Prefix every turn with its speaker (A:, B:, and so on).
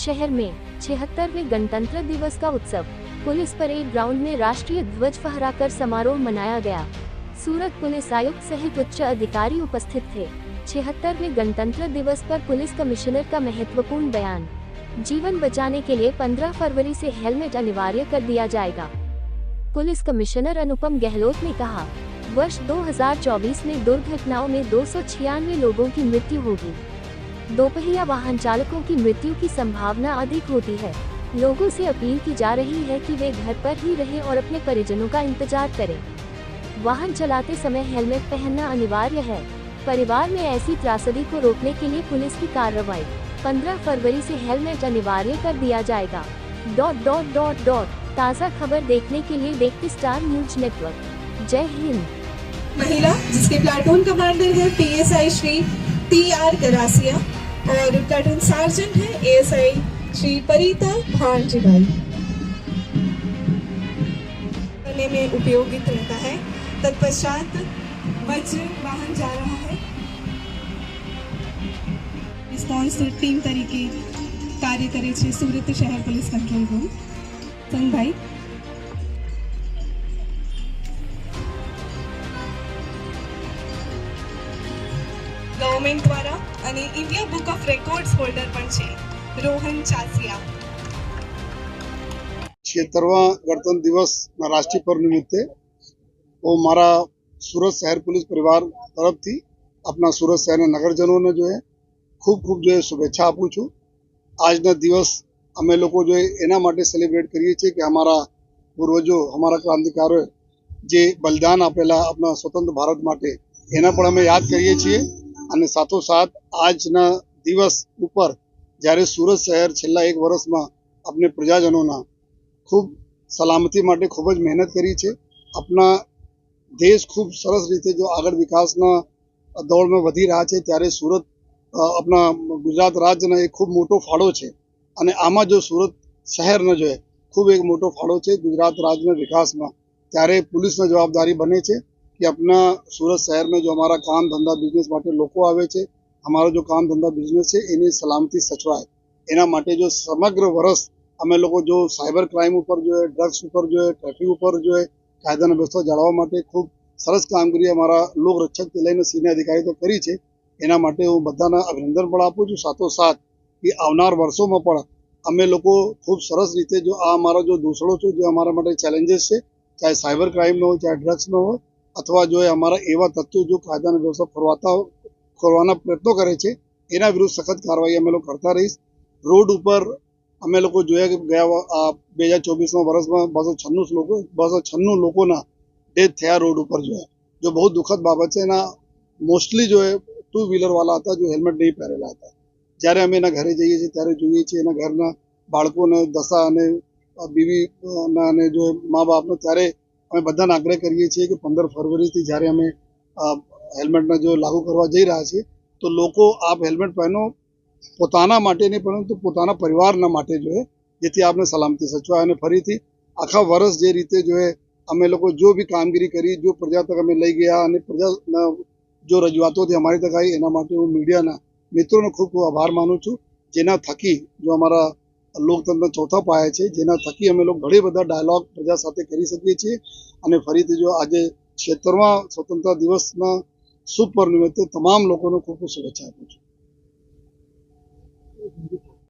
A: शहर में 76वें गणतंत्र दिवस का उत्सव पुलिस परेड ग्राउंड में राष्ट्रीय ध्वज फहराकर समारोह मनाया गया। सूरत पुलिस आयुक्त सहित उच्च अधिकारी उपस्थित थे। 76वें गणतंत्र दिवस पर पुलिस कमिश्नर का महत्वपूर्ण बयान। जीवन बचाने के लिए 15 फरवरी से हेलमेट अनिवार्य कर दिया जाएगा। पुलिस कमिश्नर अनुपम गहलोत ने कहा, वर्ष 2024 में दुर्घटनाओं में 296 लोगों की मृत्यु होगी। दोपहिया वाहन चालकों की मृत्यु की संभावना अधिक होती है। लोगों से अपील की जा रही है कि वे घर पर ही रहें और अपने परिजनों का इंतजार करें। वाहन चलाते समय हेलमेट पहनना अनिवार्य है। परिवार में ऐसी त्रासदी को रोकने के लिए पुलिस की कार्रवाई। 15 फरवरी से हेलमेट अनिवार्य कर दिया जाएगा। ... ताज़ा खबर देखने के लिए देखते स्टार न्यूज नेटवर्क। जय हिंद।
B: महिला जिसके प्लाटून कमांडर है PSI श्री TR करासिया और प्लाटून सार्जेंट है ASI श्री परिता भांजीभाई करने में उपयोगित रहता है। तत्पश्चात वज्र वाहन जा रहा है। रिस्पॉन्स टीम तरीके कार्य करे छे सूरत शहर पुलिस कंट्रोल रूम संभाई। गवर्नमेंट द्वारा અને India book of records holder પણ છે રોહન ચાસિયા।
C: 76वां गणतंत्र दिवस राष्ट्रीय पर्व निमित्ते वो मारा सूरत शहर पुलिस परिवार तरफ थी अपना सूरत शहर नगरजनों ने जो है खूब जो है शुभेच्छा आपू छू। આજના દિવસ અમે લોકો जो है એના માટે સેલિબ્રેટ કરીએ છીએ કે અમારા પૂર્વજો અમારા ક્રાંતિકારોએ જે બલિદાન આપેલા આપણા સ્વતંત્ર ભારત માટે એના પણ અમે યાદ કરીએ છીએ અને સાથોસાથ આજના દિવસ ઉપર જ્યારે સુરત શહેર છેલ્લા એક વર્ષમાં આપણે પ્રજાજનોના ખૂબ સલામતી માટે ખૂબ જ મહેનત કરી છે। આપણા દેશ ખૂબ સરસ રીતે જો આગળ વિકાસના દોડમાં વધી રહ્યા છે ત્યારે સુરત આપણા ગુજરાત રાજ્યનો એક ખૂબ મોટો ફાળો છે અને આમાં જો સુરત શહેરનો જો ખૂબ એક મોટો ફાળો છે ગુજરાત રાજ્યના વિકાસમાં ત્યારે પોલીસની જવાબદારી બને છે कि अपना सूरत शहर में जो हमारा काम धंधा बिजनेस माटे लोग आवे छे हमारा जो काम धंधा बिजनेस है एनी सलामती सचवाय एना माटे जो समग्र वर्ष अमे लोग जो साइबर क्राइम ऊपर जो है ड्रग्स ऊपर जो है ट्रैफिक ऊपर जो है कायदा व्यवस्था जाळवा माटे खूब सरस कामगीरी हमारा लोक रक्षक थी लईने सीनियर अधिकारी तो करी छे। एना माटे हूँ बधाने अभिनंदन पण आपू छूं। साथोसाथ कि आवनार वर्षों में पण अमे लोग खूब सरस रीते जो आ हमारा जो दूसरो छे जो हमारा माटे चैलेंजेस है चाहे साइबर क्राइम नो हो चाहे ड्रग्स नो हो अथवा जो है हमारा एवं तत्व जो कायदा व्यवस्था खोलवाना प्रयत्नों करे छे एना विरुद्ध सख्त कार्रवाई अमे लोग करता रहीश। रोड ऊपर अमे लोग जोया कि गया 2024 वर्ष में 296 लोगों डेथ थया रोड ऊपर जो है जो बहुत दुखद बाबत है। मोस्टली जो है 2 व्हीलर वाला था जो हेलमेट नहीं पहरेला था। ज्यारे अमे एना घरे जईए छीए त्यारे जोईए छीए एना घरना बाळकोने दशा अने बीवी ने जो माँ बापने त्यारे અમે બધાને આગ્રહ કરીએ છીએ કે 15 ફરવરીથી જ્યારે અમે હેલ્મેટને જો લાગુ કરવા જઈ રહ્યા છીએ તો લોકો આપ હેલ્મેટ પહેરો પોતાના માટે નહીં પરંતુ પોતાના પરિવારના માટે જો है જેથી આપને સલામતી સચવાય અને ફરીથી આખા વર્ષ જે રીતે જો है અમે લોકો जो भी કામગીરી કરી जो પ્રજા તક અમે લઈ ગયા અને પ્રજાના जो રજૂઆતોથી અમારી તક આવી એના માટે હું મીડિયાના મિત્રોનો ખૂબ ખૂબ આભાર માનું છું જેના થકી जो અમારા લોકતંત્ર ચોથા પાયા છે જેના થકી અમે લોકો ઘણી બધા ડાયલોગ પ્રજા સાથે કરી શકીએ છીએ અને ફરીથી જો આજે 76મા સ્વતંત્રતા દિવસના શુભ पर्व નિમિત્તે તમામ લોકોને ખૂબ ખૂબ શુભેચ્છા આપું છું।